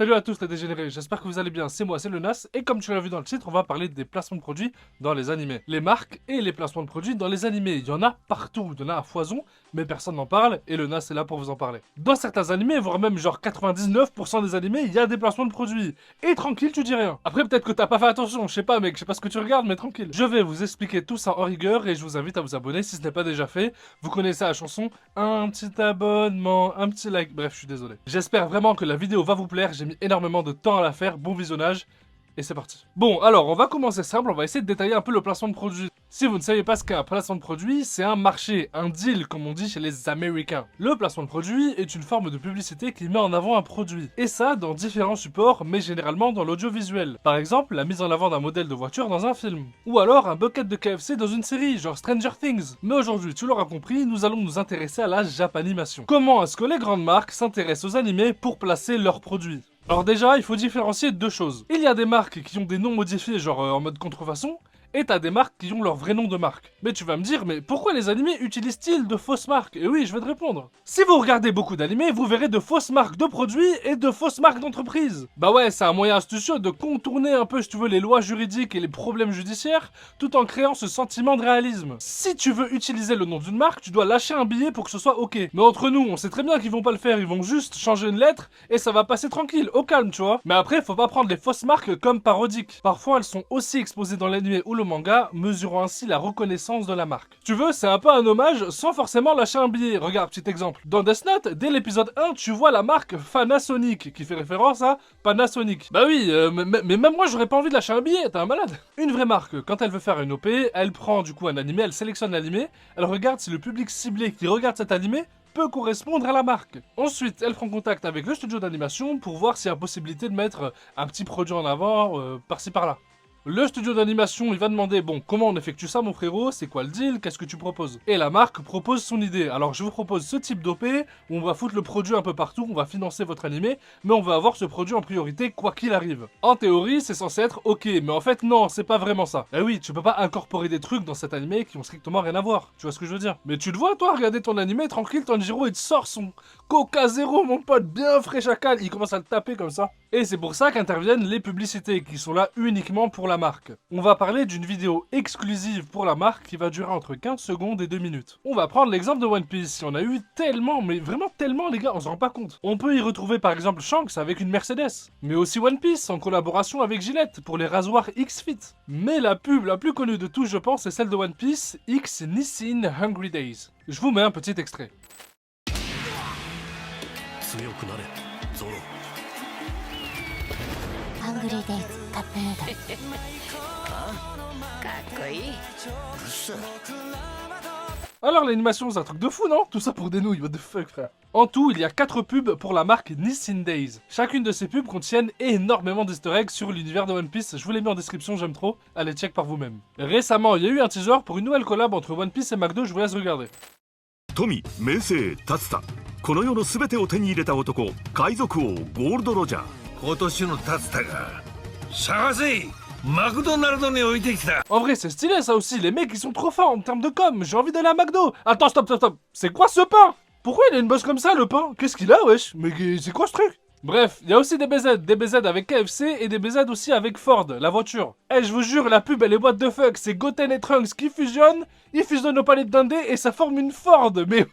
Salut à tous les dégénérés, j'espère que vous allez bien, c'est moi, c'est le Nas, et comme tu l'as vu dans le titre, on va parler des placements de produits dans les animés. Les marques et les placements de produits dans les animés, il y en a partout, il y en a à foison, mais personne n'en parle, et le Nas est là pour vous en parler. Dans certains animés, voire même genre 99% des animés, il y a des placements de produits. Et tranquille, tu dis rien. Après peut-être que t'as pas fait attention, je sais pas mec, je sais pas ce que tu regardes, mais tranquille. Je vais vous expliquer tout ça en rigueur, et je vous invite à vous abonner si ce n'est pas déjà fait. Vous connaissez la chanson, un petit abonnement, un petit like, bref, je suis désolé. J'espère vraiment que la vidéo va vous plaire, j'ai mis énormément de temps à la faire, bon visionnage, et c'est parti. Bon, alors, on va commencer simple, on va essayer de détailler un peu le placement de produit. Si vous ne savez pas ce qu'est un placement de produit, c'est un marché, un deal, comme on dit chez les Américains. Le placement de produit est une forme de publicité qui met en avant un produit. Et ça, dans différents supports, mais généralement dans l'audiovisuel. Par exemple, la mise en avant d'un modèle de voiture dans un film. Ou alors un bucket de KFC dans une série, genre Stranger Things. Mais aujourd'hui, tu l'auras compris, nous allons nous intéresser à la Japanimation. Comment est-ce que les grandes marques s'intéressent aux animés pour placer leurs produits? Alors déjà, il faut différencier deux choses. Il y a des marques qui ont des noms modifiés, genre en mode contrefaçon, et t'as des marques qui ont leur vrai nom de marque. Mais tu vas me dire, mais pourquoi les animés utilisent-ils de fausses marques? Et oui, je vais te répondre. Si vous regardez beaucoup d'animés, vous verrez de fausses marques de produits et de fausses marques d'entreprise. Bah ouais, c'est un moyen astucieux de contourner un peu, si tu veux, les lois juridiques et les problèmes judiciaires, tout en créant ce sentiment de réalisme. Si tu veux utiliser le nom d'une marque, tu dois lâcher un billet pour que ce soit ok. Mais entre nous, on sait très bien qu'ils vont pas le faire, ils vont juste changer une lettre et ça va passer tranquille, au calme, tu vois. Mais après, faut pas prendre les fausses marques comme parodiques. Parfois, elles sont aussi exposées dans l'animé ou le manga, mesurant ainsi la reconnaissance de la marque. Tu veux, c'est un peu un hommage sans forcément lâcher un billet. Regarde, petit exemple. Dans Death Note, dès l'épisode 1, tu vois la marque Panasonic, qui fait référence à Panasonic. Bah oui, mais même moi, j'aurais pas envie de lâcher un billet, t'es un malade. Une vraie marque, quand elle veut faire une OP, elle prend du coup un animé, elle sélectionne l'animé, elle regarde si le public ciblé qui regarde cet animé peut correspondre à la marque. Ensuite, elle prend contact avec le studio d'animation pour voir s'il y a possibilité de mettre un petit produit en avant, par-ci par-là. Le studio d'animation, il va demander, bon, comment on effectue ça mon frérot, c'est quoi le deal, qu'est-ce que tu proposes? Et la marque propose son idée. Alors je vous propose ce type d'OP, où on va foutre le produit un peu partout, on va financer votre animé, mais on va avoir ce produit en priorité quoi qu'il arrive. En théorie, c'est censé être ok, mais en fait non, c'est pas vraiment ça. Eh oui, tu peux pas incorporer des trucs dans cet animé qui ont strictement rien à voir, tu vois ce que je veux dire? Mais tu le vois toi, regarder ton animé, tranquille, Tanjiro, il te sort son Coca Zéro, mon pote, bien frais chacal, il commence à le taper comme ça. Et c'est pour ça qu'interviennent les publicités, qui sont là uniquement pour la marque. On va parler d'une vidéo exclusive pour la marque qui va durer entre 15 secondes et 2 minutes. On va prendre l'exemple de One Piece, il y en a eu tellement, mais vraiment tellement les gars, on se rend pas compte. On peut y retrouver par exemple Shanks avec une Mercedes, mais aussi One Piece en collaboration avec Gillette pour les rasoirs X-Fit. Mais la pub la plus connue de tous je pense c'est celle de One Piece, X Nissin Hungry Days. Je vous mets un petit extrait. 強くなれゾロハングリーデイズカップヌードルかっこいい。うるせえ Alors l'animation c'est un truc de fou non? Tout ça pour des nouilles, what the fuck frère. En tout, il y a 4 pubs pour la marque Nissin Days. Chacune de ces pubs contiennent énormément d'easter eggs sur l'univers de One Piece, je vous les mets en description, j'aime trop, allez check par vous-même. Récemment, il y a eu un teaser pour une nouvelle collab entre One Piece et McDo, je vous laisse regarder. 富名声達田この世の全てを手に入れた男海賊王ゴールド・ロジャー今年の達田が探せマクドナルドに置いてきた En vrai, c'est stylé ça aussi, les mecs ils sont trop forts en termes de com, j'ai envie d'aller à McDo. Attends, stop, stop, stop, c'est quoi ce pain? Pourquoi il a une bosse comme ça le pain? Qu'est-ce qu'il a wesh? Mais c'est quoi ce truc? Bref, il y a aussi des BZ avec KFC et des BZ aussi avec Ford, la voiture. Eh, je vous jure, la pub elle est what the fuck, c'est Goten et Trunks qui fusionnent, ils fusionnent au palais de Dundee et ça forme une Ford, mais...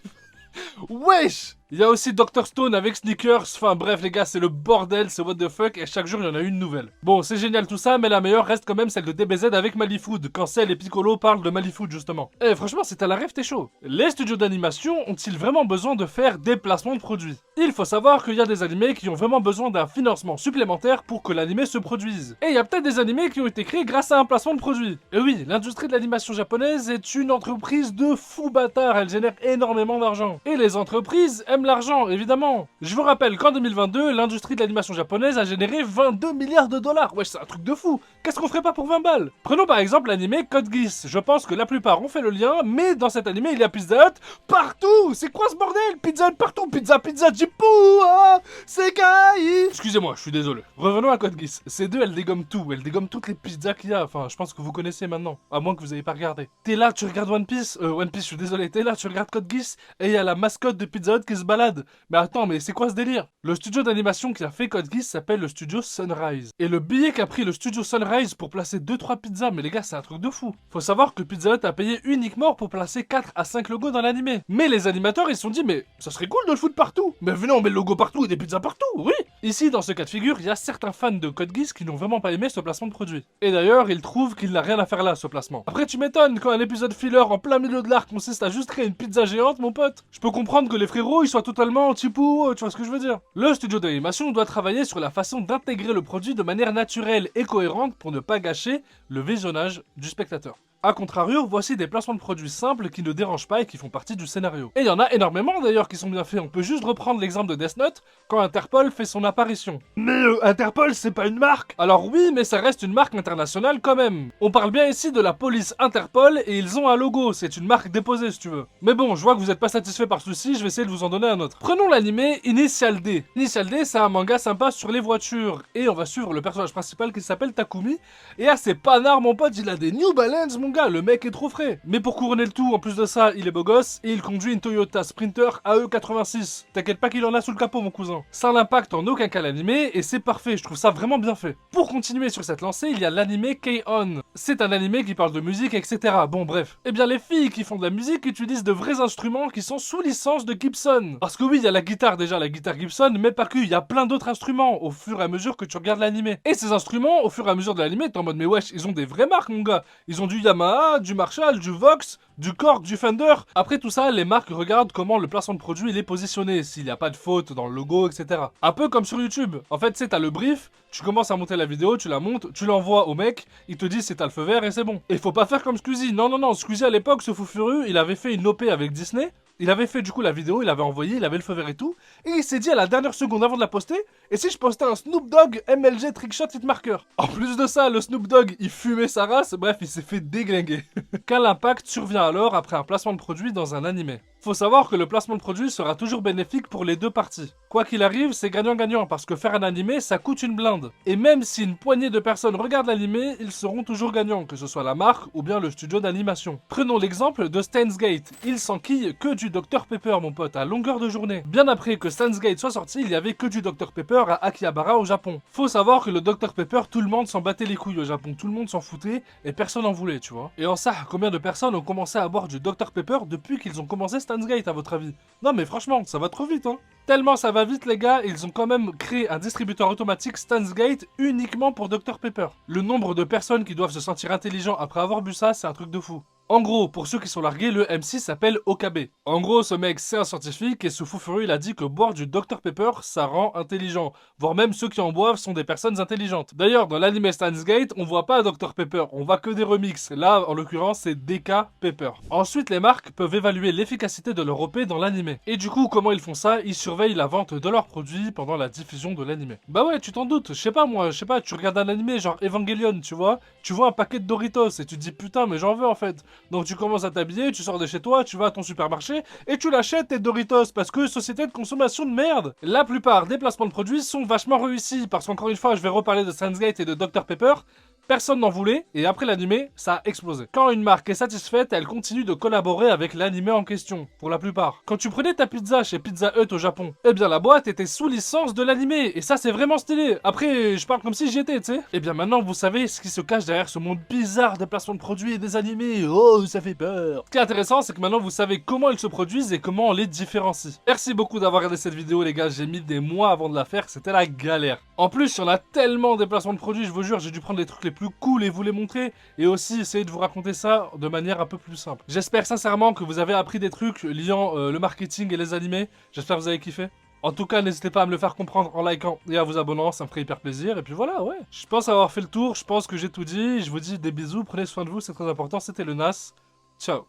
Wesh! Il y a aussi Dr Stone avec Sneakers, enfin bref les gars c'est le bordel, c'est what the fuck et chaque jour il y en a une nouvelle. Bon c'est génial tout ça mais la meilleure reste quand même celle de DBZ avec Malifood, quand Cell et Piccolo parlent de Malifood justement. Eh franchement c'est à la rêve t'es chaud. Les studios d'animation ont-ils vraiment besoin de faire des placements de produits? Il faut savoir qu'il y a des animés qui ont vraiment besoin d'un financement supplémentaire pour que l'animé se produise. Et il y a peut-être des animés qui ont été créés grâce à un placement de produit. Et oui, l'industrie de l'animation japonaise est une entreprise de fou bâtard, elle génère énormément d'argent. Et les entreprises aiment l'argent, évidemment. Je vous rappelle qu'en 2022, l'industrie de l'animation japonaise a généré 22 milliards de dollars. Wesh, c'est un truc de fou. Qu'est-ce qu'on ferait pas pour 20 balles? Prenons par exemple l'animé Code Geass. Je pense que la plupart ont fait le lien, mais dans cet animé, il y a Pizza Hut partout. C'est quoi ce bordel? Pizza Hut partout. Pizza, Jippou, ah, Sekai. Excusez-moi, je suis désolé. Revenons à Code Geass. Ces deux, elles dégomment tout. Elles dégomment toutes les pizzas qu'il y a. Enfin, je pense que vous connaissez maintenant. À moins que vous ayez pas regardé. T'es là, tu regardes One Piece, je suis désolé. T'es là, tu regardes Code Geass, et il y a la mascotte de Pizza Hut qui se se balade. Mais attends, mais c'est quoi ce délire? Le studio d'animation qui a fait Code Geass s'appelle le studio Sunrise. Et le billet qu'a pris le studio Sunrise pour placer 2-3 pizzas, mais les gars, c'est un truc de fou. Faut savoir que Pizza Hut a payé uniquement pour placer 4 à 5 logos dans l'animé. Mais les animateurs, ils se sont dit, mais ça serait cool de le foutre partout. Mais venez, on met le logo partout et des pizzas partout, oui. Ici, dans ce cas de figure, il y a certains fans de Code Geass qui n'ont vraiment pas aimé ce placement de produit. Et d'ailleurs, ils trouvent qu'il n'a rien à faire là, ce placement. Après, tu m'étonnes, quand un épisode filler en plein milieu de l'arc consiste à juste créer une pizza géante, mon pote. Je peux comprendre que les frérots, ils soient totalement anti-pou, tu vois ce que je veux dire. Le studio d'animation doit travailler sur la façon d'intégrer le produit de manière naturelle et cohérente pour ne pas gâcher le visionnage du spectateur. A contrario, voici des placements de produits simples qui ne dérangent pas et qui font partie du scénario. Et il y en a énormément d'ailleurs qui sont bien faits. On peut juste reprendre l'exemple de Death Note quand Interpol fait son apparition. Mais Interpol, c'est pas une marque? Alors oui, mais ça reste une marque internationale quand même. On parle bien ici de la police Interpol et ils ont un logo, c'est une marque déposée si tu veux. Mais bon, je vois que vous êtes pas satisfait par ceci, je vais essayer de vous en donner un autre. Prenons l'animé Initial D. Initial D, c'est un manga sympa sur les voitures. Et on va suivre le personnage principal qui s'appelle Takumi. Et ah, c'est panard mon pote, il a des New Balance mon gars, le mec est trop frais. Mais pour couronner le tout, en plus de ça, il est beau gosse et il conduit une Toyota Sprinter AE86. T'inquiète pas qu'il en a sous le capot mon cousin. Ça n'impacte en aucun cas l'animé et c'est parfait, je trouve ça vraiment bien fait. Pour continuer sur cette lancée, il y a l'animé K-On! C'est un animé qui parle de musique, etc. Bon bref. Eh bien les filles qui font de la musique utilisent de vrais instruments qui sont sous licence de Gibson. Parce que oui, il y a la guitare déjà, la guitare Gibson, mais pas que, il y a plein d'autres instruments au fur et à mesure que tu regardes l'animé. Et ces instruments, au fur et à mesure de l'animé, t'es en mode mais wesh, ils ont des vraies marques mon gars. Ils ont du Yamaha, du Marshall, du Vox, du Korg, du Fender. Après tout ça, les marques regardent comment le placement de produit il est positionné, s'il n'y a pas de faute dans le logo, etc. Un peu comme sur YouTube. En fait, c'est t'as le brief, tu commences à monter la vidéo, tu la montes, tu l'envoies au mec, il te dit c'est t'as le feu vert et c'est bon. Et faut pas faire comme Squeezie. Non, Squeezie à l'époque, ce fou furieux, il avait fait une OP avec Disney. Il avait fait du coup la vidéo, il avait envoyé, il avait le feu vert et tout. Et il s'est dit à la dernière seconde avant de la poster, et si je postais un Snoop Dogg MLG Trickshot Hitmarker? En plus de ça, le Snoop Dogg, il fumait sa race, bref, il s'est fait déglinguer. Quel impact survient alors après un placement de produit dans un animé? Faut savoir que le placement de produit sera toujours bénéfique pour les deux parties. Quoi qu'il arrive, c'est gagnant-gagnant parce que faire un animé, ça coûte une blinde. Et même si une poignée de personnes regardent l'animé, ils seront toujours gagnants, que ce soit la marque ou bien le studio d'animation. Prenons l'exemple de Steins Gate. Il s'enquille que du Dr Pepper, mon pote, à longueur de journée. Bien après que Steins Gate soit sorti, il y avait que du Dr Pepper à Akihabara au Japon. Faut savoir que le Dr Pepper, tout le monde s'en battait les couilles au Japon. Tout le monde s'en foutait et personne en voulait, tu vois. Et en ça, combien de personnes ont commencé à boire du Dr Pepper depuis qu'ils ont commencé Steins Gate, à votre avis? Non mais franchement, ça va trop vite, hein. Tellement ça va vite les gars, ils ont quand même créé un distributeur automatique Steins Gate uniquement pour Dr Pepper. Le nombre de personnes qui doivent se sentir intelligents après avoir bu ça, c'est un truc de fou. En gros, pour ceux qui sont largués, le MC s'appelle Okabe. En gros, ce mec, c'est un scientifique et ce fou furieux, il a dit que boire du Dr Pepper, ça rend intelligent. Voire même ceux qui en boivent sont des personnes intelligentes. D'ailleurs, dans l'anime Steins Gate, on voit pas Dr Pepper, on voit que des remixes. Là, en l'occurrence, c'est DK Pepper. Ensuite, les marques peuvent évaluer l'efficacité de leur OP dans l'anime. Et du coup, comment ils font ça? Ils surveillent la vente de leurs produits pendant la diffusion de l'anime. Bah ouais, tu t'en doutes, je sais pas moi, tu regardes un anime genre Evangelion, tu vois un paquet de Doritos et tu te dis putain, mais j'en veux en fait. Donc tu commences à t'habiller, tu sors de chez toi, tu vas à ton supermarché et tu l'achètes tes Doritos parce que société de consommation de merde. La plupart des placements de produits sont vachement réussis parce qu'encore une fois, je vais reparler de Steins Gate et de Dr Pepper. Personne n'en voulait, et après l'animé, ça a explosé. Quand une marque est satisfaite, elle continue de collaborer avec l'animé en question, pour la plupart. Quand tu prenais ta pizza chez Pizza Hut au Japon, eh bien la boîte était sous licence de l'animé, et ça c'est vraiment stylé. Après, je parle comme si j'y étais, tu sais. Eh bien maintenant, vous savez ce qui se cache derrière ce monde bizarre des placements de produits et des animés. Oh, ça fait peur. Ce qui est intéressant, c'est que maintenant vous savez comment ils se produisent et comment on les différencie. Merci beaucoup d'avoir regardé cette vidéo, les gars, j'ai mis des mois avant de la faire, c'était la galère. En plus, il y en a tellement des placements de produits, je vous jure, j'ai dû prendre les trucs les plus cool et vous les montrer, et aussi essayer de vous raconter ça de manière un peu plus simple. J'espère sincèrement que vous avez appris des trucs liant le marketing et les animés, j'espère que vous avez kiffé. En tout cas, n'hésitez pas à me le faire comprendre en likant et à vous abonnant, ça me ferait hyper plaisir, et puis voilà, ouais. Je pense avoir fait le tour, je pense que j'ai tout dit, je vous dis des bisous, prenez soin de vous, c'est très important, c'était le Nas, ciao.